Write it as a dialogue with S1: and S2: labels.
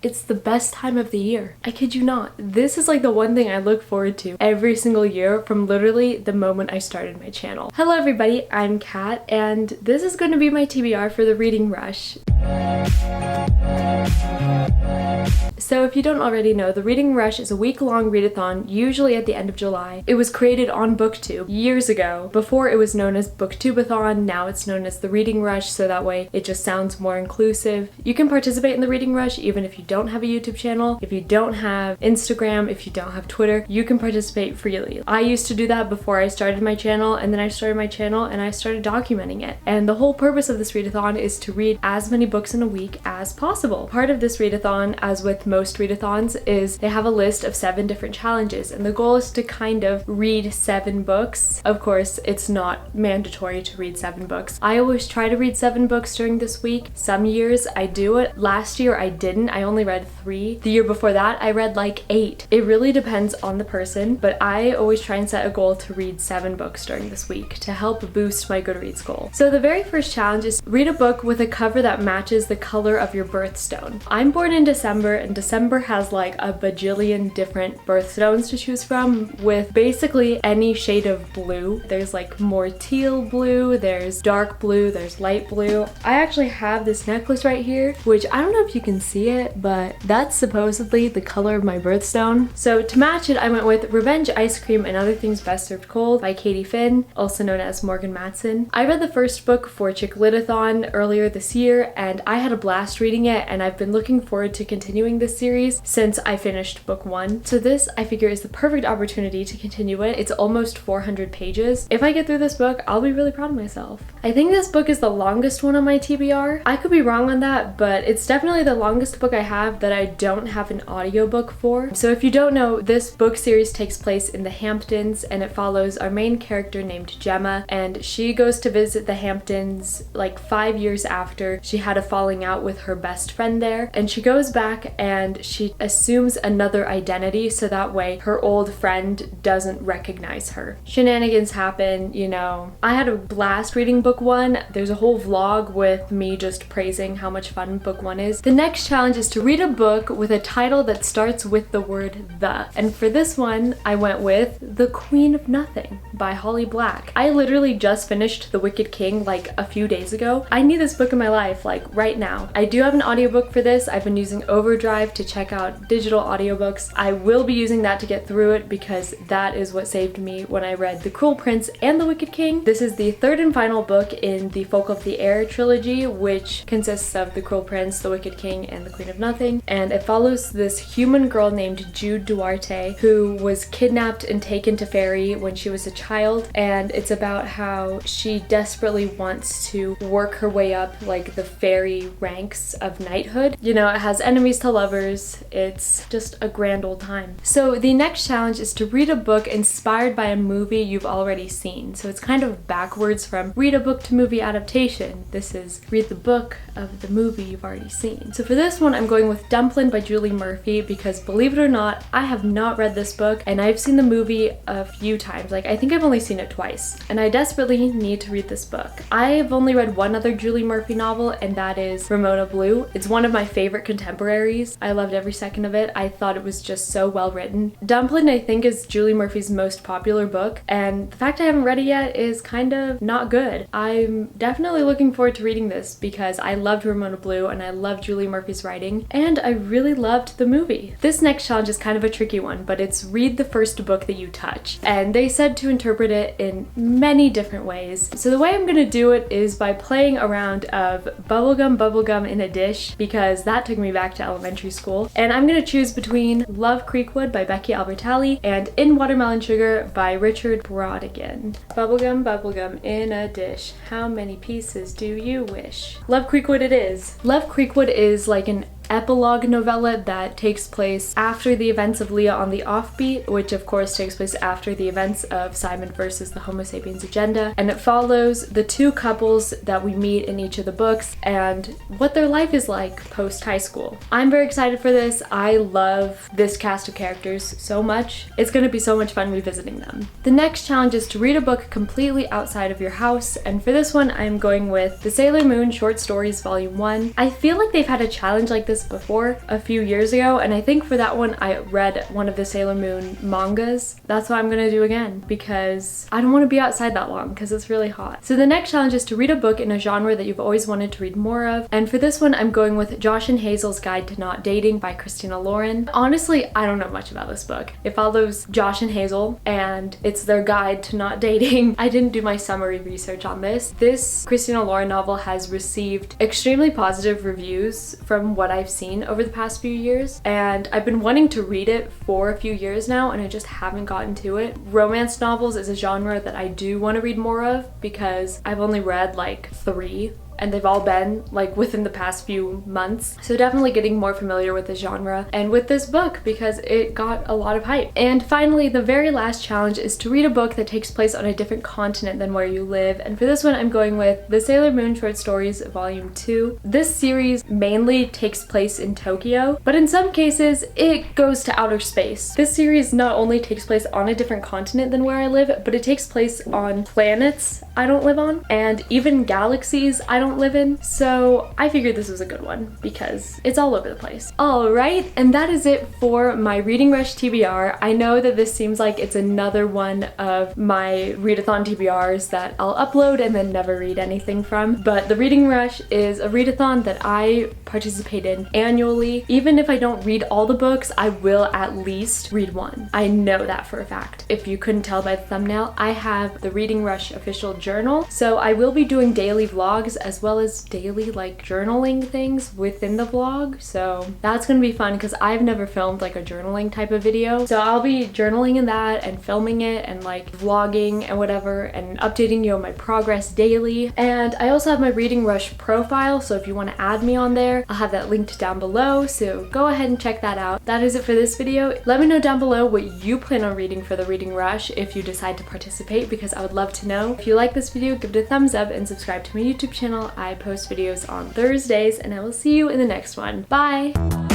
S1: It's the best time of the year. I kid you not. This is like the one thing I look forward to every single year from literally the moment I started my channel. Hello everybody, I'm Kat, and this is going to be my TBR for the reading rush. So if you don't already know, the Reading Rush is a week-long readathon, usually at the end of July. It was created on BookTube years ago. Before it was known as BookTubeathon, now it's known as the Reading Rush, so that way it just sounds more inclusive. You can participate in the Reading Rush even if you don't have a YouTube channel, if you don't have Instagram, if you don't have Twitter, you can participate freely. I used to do that before I started my channel, and then I started my channel and I started documenting it. And the whole purpose of this readathon is to read as many books in a week as possible. Part of this readathon, as with most readathons, is they have a list of 7 different challenges, and the goal is to kind of read 7 books. Of course, it's not mandatory to read 7 books. I always try to read 7 books during this week. Some years I do it. Last year I didn't. I only read 3. The year before that I read like 8. It really depends on the person, but I always try and set a goal to read 7 books during this week to help boost my Goodreads goal. So the very first challenge is read a book with a cover that matches the color of your birthstone. I'm born in December, and December has like a bajillion different birthstones to choose from, with basically any shade of blue. There's like more teal blue, there's dark blue, there's light blue. I actually have this necklace right here, which I don't know if you can see it, but that's supposedly the color of my birthstone. So to match it, I went with Revenge Ice Cream and Other Things Best Served Cold by Katie Finn, also known as Morgan Matson. I read the first book for Chick Lit-a-thon earlier this year, and I had a blast reading it, and I've been looking forward to continuing this series since I finished book 1. So this, I figure, is the perfect opportunity to continue it. It's almost 400 pages. If I get through this book, I'll be really proud of myself. I think this book is the longest one on my TBR. I could be wrong on that, but it's definitely the longest book I have that I don't have an audiobook for. So if you don't know, this book series takes place in the Hamptons, and it follows our main character named Gemma, and she goes to visit the Hamptons like 5 years after she had a falling out with her best friend there, and she goes back and she assumes another identity so that way her old friend doesn't recognize her. Shenanigans happen, you know. I had a blast reading book 1. There's a whole vlog with me just praising how much fun book 1 is. The next challenge is to read a book with a title that starts with the word "the." And for this one, I went with The Queen of Nothing by Holly Black. I literally just finished The Wicked King like a few days ago. I need this book in my life, like right now. I do have an audiobook for this. I've been using Overdrive to check out digital audiobooks. I will be using that to get through it because that is what saved me when I read The Cruel Prince and The Wicked King. This is the 3rd and final book in the Folk of the Air trilogy, which consists of The Cruel Prince, The Wicked King, and The Queen of Nothing. And it follows this human girl named Jude Duarte who was kidnapped and taken to Fairy when she was a child. And it's about how she desperately wants to work her way up like the fairy ranks of knighthood. You know, it has enemies to lovers. It's just a grand old time. So the next challenge is to read a book inspired by a movie you've already seen. So it's kind of backwards from read a book to movie adaptation. This is read the book of the movie you've already seen. So for this one, I'm going with Dumplin' by Julie Murphy because, believe it or not, I have not read this book, and I've seen the movie a few times. Like, I think I've only seen it twice, and I desperately need to read this book. I've only read one other Julie Murphy novel, and that is Ramona Blue. It's one of my favorite contemporaries. I loved every second of it. I thought it was just so well written. Dumplin', I think, is Julie Murphy's most popular book, and the fact I haven't read it yet is kind of not good. I'm definitely looking forward to reading this because I loved Ramona Blue and I loved Julie Murphy's writing, and I really loved the movie. This next challenge is kind of a tricky one, but it's read the first book that you touch, and they said to interpret it in many different ways. So the way I'm gonna do it is by playing a round of bubblegum in a dish, because that took me back to elementary school, and I'm gonna choose between Love Creekwood by Becky Albertalli and In Watermelon Sugar by Richard Brautigan. Bubblegum in a dish, how many pieces do you wish? Love Creekwood it is. Love Creekwood is like an epilogue novella that takes place after the events of Leah on the Offbeat, which of course takes place after the events of Simon versus the Homo sapiens agenda, and it follows the 2 couples that we meet in each of the books and what their life is like post high school. I'm very excited for this. I love this cast of characters so much. It's going to be so much fun revisiting them. The next challenge is to read a book completely outside of your house, and for this one I'm going with The Sailor Moon Short Stories Volume 1. I feel like they've had a challenge like this this before a few years ago, and I think for that one I read one of the Sailor Moon mangas. That's what I'm gonna do again because I don't want to be outside that long because it's really hot. So the next challenge is to read a book in a genre that you've always wanted to read more of, and for this one I'm going with Josh and Hazel's Guide to Not Dating by Christina Lauren. Honestly, I don't know much about this book. It follows Josh and Hazel and it's their guide to not dating. I didn't do my summary research on this. This Christina Lauren novel has received extremely positive reviews from what I've seen over the past few years, and I've been wanting to read it for a few years now and I just haven't gotten to it. Romance novels is a genre that I do want to read more of because I've only read like 3 and they've all been like within the past few months. So definitely getting more familiar with the genre and with this book because it got a lot of hype. And finally, the very last challenge is to read a book that takes place on a different continent than where you live. And for this one, I'm going with The Sailor Moon Short Stories Volume 2. This series mainly takes place in Tokyo, but in some cases it goes to outer space. This series not only takes place on a different continent than where I live, but it takes place on planets I don't live on and even galaxies I don't live in. So I figured this was a good one because it's all over the place. Alright, and that is it for my Reading Rush TBR. I know that this seems like it's another one of my readathon TBRs that I'll upload and then never read anything from, but the Reading Rush is a readathon that I participate in annually. Even if I don't read all the books, I will at least read one. I know that for a fact. If you couldn't tell by the thumbnail, I have the Reading Rush official journal, so I will be doing daily vlogs as well as daily like journaling things within the vlog, so that's gonna be fun because I've never filmed like a journaling type of video. So I'll be journaling in that and filming it and like vlogging and whatever and updating you on my progress daily. And I also have my Reading Rush profile, so if you want to add me on there, I'll have that linked down below, so go ahead and check that out. That is it for this video. Let me know down below what you plan on reading for the Reading Rush if you decide to participate, because I would love to know. If you like this video, give it a thumbs up and subscribe to my YouTube channel. I post videos on Thursdays, and I will see you in the next one. Bye!